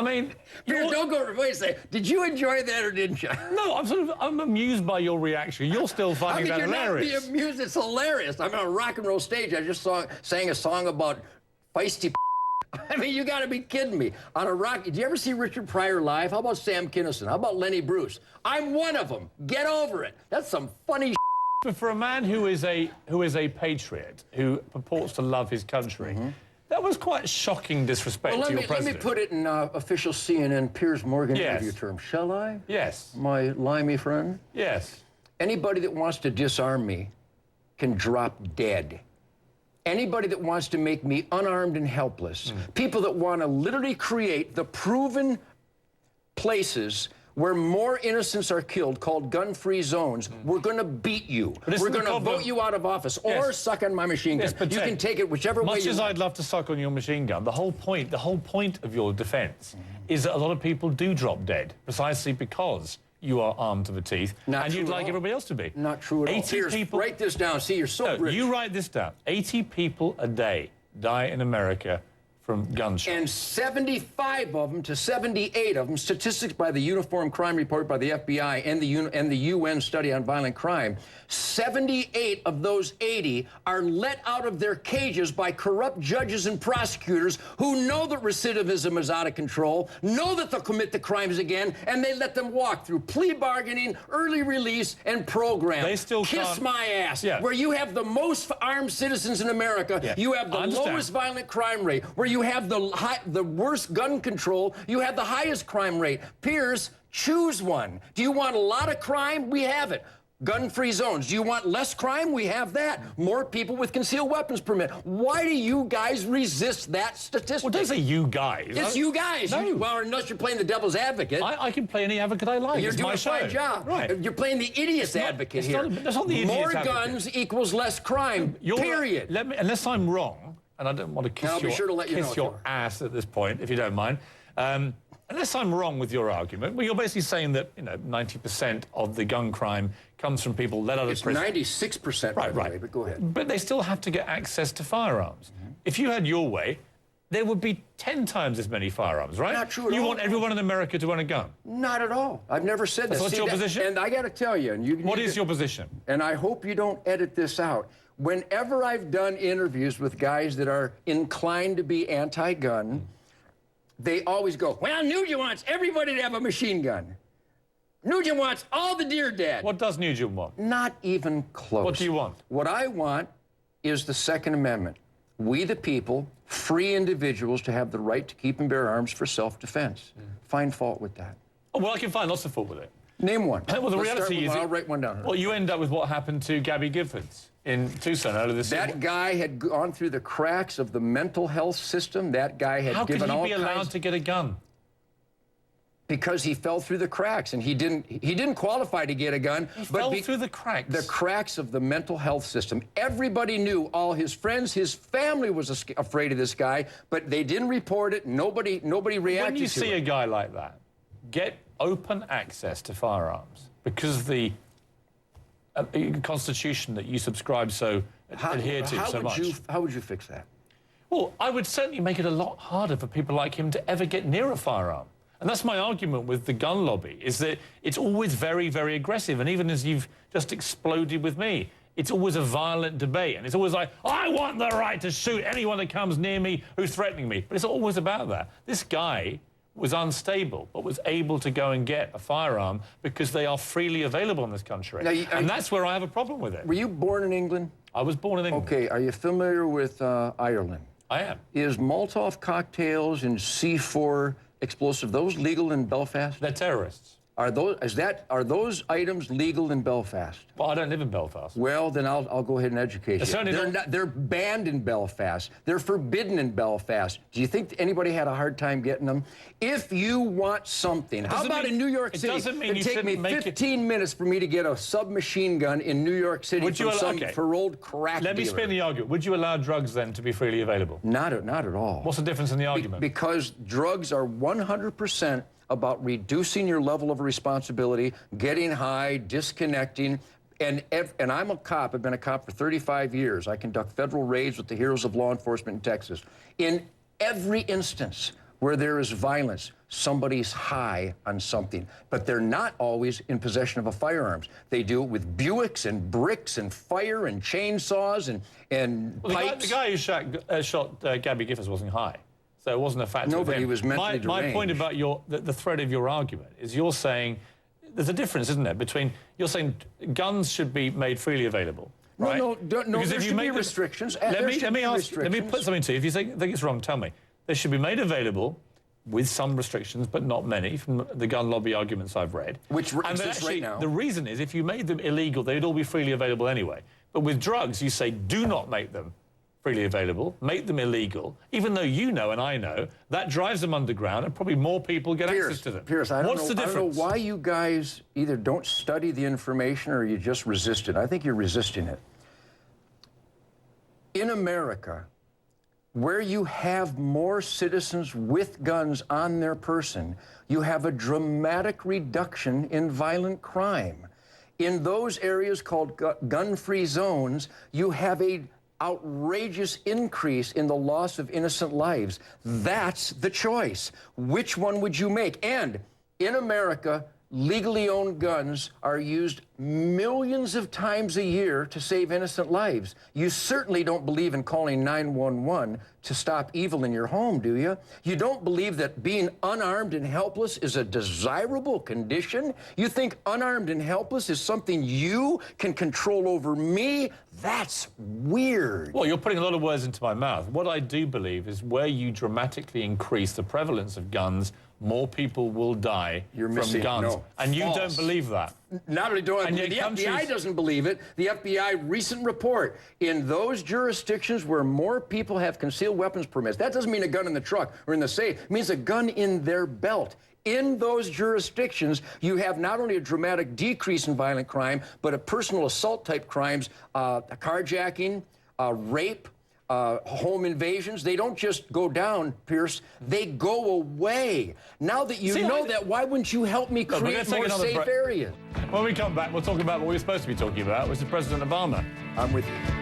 mean... Don't go away and say, did you enjoy that or didn't you? No, I'm amused by your reaction. You're still finding that hilarious. You're not being amused. It's hilarious. I'm on a rock and roll stage. I just sang a song about feisty I mean, you got to be kidding me. On a rock, did you ever see Richard Pryor live? How about Sam Kinison? How about Lenny Bruce? I'm one of them. Get over it. That's some funny But for a man who is a patriot, who purports to love his country, that was quite shocking disrespect to your president. Let me put it in official CNN Piers Morgan Yes. interview terms. Shall I? Yes. My limey friend? Yes. Anybody that wants to disarm me can drop dead. Anybody that wants to make me unarmed and helpless, people that want to literally create the proven places where more innocents are killed, called gun-free zones, we're going to beat you. We're going to vote you out of office or suck on my machine gun. Yes, you can take it whichever way you want. Much as I'd love to suck on your machine gun, the whole point of your defense is that a lot of people do drop dead precisely because you are armed to the teeth, and you'd like everybody else to be. Not true at all. 80 people... Write this down. See, you're so rich. You write this down. 80 people a day die in America from gunshots. And 75 of them to 78 of them, statistics by the Uniform Crime Report by the FBI and the UN Study on Violent Crime, 78 of those 80 are let out of their cages by corrupt judges and prosecutors who know that recidivism is out of control, know that they'll commit the crimes again, and they let them walk through plea bargaining, early release, and program. They still Kiss my ass. Yeah. Where you have the most armed citizens in America, you have the lowest violent crime rate. Where you have the worst gun control, you have the highest crime rate. Piers, choose one. Do you want a lot of crime? We have it. Gun-free zones. Do you want less crime? We have that. More people with concealed weapons permit. Why do you guys resist that statistic? Well, don't say you guys. It's you guys. No. Well, unless you're playing the devil's advocate. I can play any advocate I like. You're doing a fine job. Right. You're playing the idiot's advocate here. That's not the idiot's More advocate. guns equals less crime, period. Unless I'm wrong, and I don't want to kiss your ass at this point, if you don't mind. Unless I'm wrong with your argument, well, you're basically saying that 90% of the gun crime comes from people let out of prison. It's 96%, by the way, but go ahead. But they still have to get access to firearms. If you had your way, there would be 10 times as many firearms, right? Not true at all. You want everyone in America to own a gun? Not at all. I've never said that. What's your position? And I got to tell you, what is your position? And I hope you don't edit this out. Whenever I've done interviews with guys that are inclined to be anti-gun, they always go, well, Nugent wants everybody to have a machine gun. Nugent wants all the deer dead. What does Nugent want? Not even close. What do you want? What I want is the Second Amendment. We, the people, free individuals to have the right to keep and bear arms for self-defense. Find fault with that. Oh, well, I can find lots of fault with it. Name one. Well, the reality is... I'll write one down. Well, you end up with what happened to Gabby Giffords in Tucson earlier this year. That guy had gone through the cracks of the mental health system. That guy had given all kinds... How could he be allowed to get a gun? Because he fell through the cracks, and he didn't qualify to get a gun. He fell through the cracks. The cracks of the mental health system. Everybody knew, all his friends, his family was afraid of this guy, but they didn't report it. Nobody reacted to it. When you see a guy like that, get open access to firearms, because the Constitution that you subscribe adhere to so much. How would you fix that? Well, I would certainly make it a lot harder for people like him to ever get near a firearm. And that's my argument with the gun lobby, is that it's always very, very aggressive. And even as you've just exploded with me, it's always a violent debate. And it's always like, I want the right to shoot anyone that comes near me who's threatening me. But it's always about that. This guy was unstable, but was able to go and get a firearm because they are freely available in this country. Now, and that's where I have a problem with it. Were you born in England? I was born in England. Okay, are you familiar with Ireland? I am. Is Molotov cocktails and C4 explosive, those legal in Belfast? They're terrorists. Are those items legal in Belfast? Well, I don't live in Belfast. Well, then I'll go ahead and educate you. They're banned in Belfast. They're forbidden in Belfast. Do you think anybody had a hard time getting them? If you want something, how about in New York City? It doesn't mean It'd take me 15 minutes for me to get a submachine gun in New York City from some paroled crack dealer. Let me spin the argument. Would you allow drugs then to be freely available? Not at all. What's the difference in the argument? Because drugs are 100% about reducing your level of responsibility, getting high, disconnecting. And I'm a cop. I've been a cop for 35 years. I conduct federal raids with the heroes of law enforcement in Texas. In every instance where there is violence, somebody's high on something, but they're not always in possession of a firearm. They do it with Buicks and bricks and fire and chainsaws and pipes. The guy who shot Gabby Giffords wasn't high, so it wasn't a factor. Nobody was mentally My deranged. point about the thread of your argument is you're saying there's a difference, isn't there, between you're saying guns should be made freely available. Right? No, Because there should be restrictions. Let me put something to you. If you think it's wrong, tell me. They should be made available with some restrictions, but not many, from the gun lobby arguments I've read. Which and actually, right now. The reason is if you made them illegal, they'd all be freely available anyway. But with drugs, you say do not make them freely available, make them illegal, even though you know and I know that drives them underground and probably more people get access to them. Pierce, I don't know why you guys either don't study the information or you just resist it. I think you're resisting it. In America, where you have more citizens with guns on their person, you have a dramatic reduction in violent crime. In those areas called gun-free zones, you have an outrageous increase in the loss of innocent lives. That's the choice. Which one would you make? And in America, legally owned guns are used millions of times a year to save innocent lives. You certainly don't believe in calling 911 to stop evil in your home, do you? You don't believe that being unarmed and helpless is a desirable condition? You think unarmed and helpless is something you can control over me? That's weird. Well, you're putting a lot of words into my mouth. What I do believe is where you dramatically increase the prevalence of guns, more people will die from guns. No, and you false. don't believe that. Not only do I believe, the countries... FBI doesn't believe it. The FBI recent report, in those jurisdictions where more people have concealed weapons permits, that doesn't mean a gun in the truck or in the safe. It means a gun in their belt. In those jurisdictions, you have not only a dramatic decrease in violent crime, but a personal assault type crimes, carjacking, rape, home invasions. They don't just go down, Pierce. They go away. Now that you know that, why wouldn't you help me create more safe areas? When we come back, we'll talk about what we were supposed to be talking about, which is President Obama. I'm with you.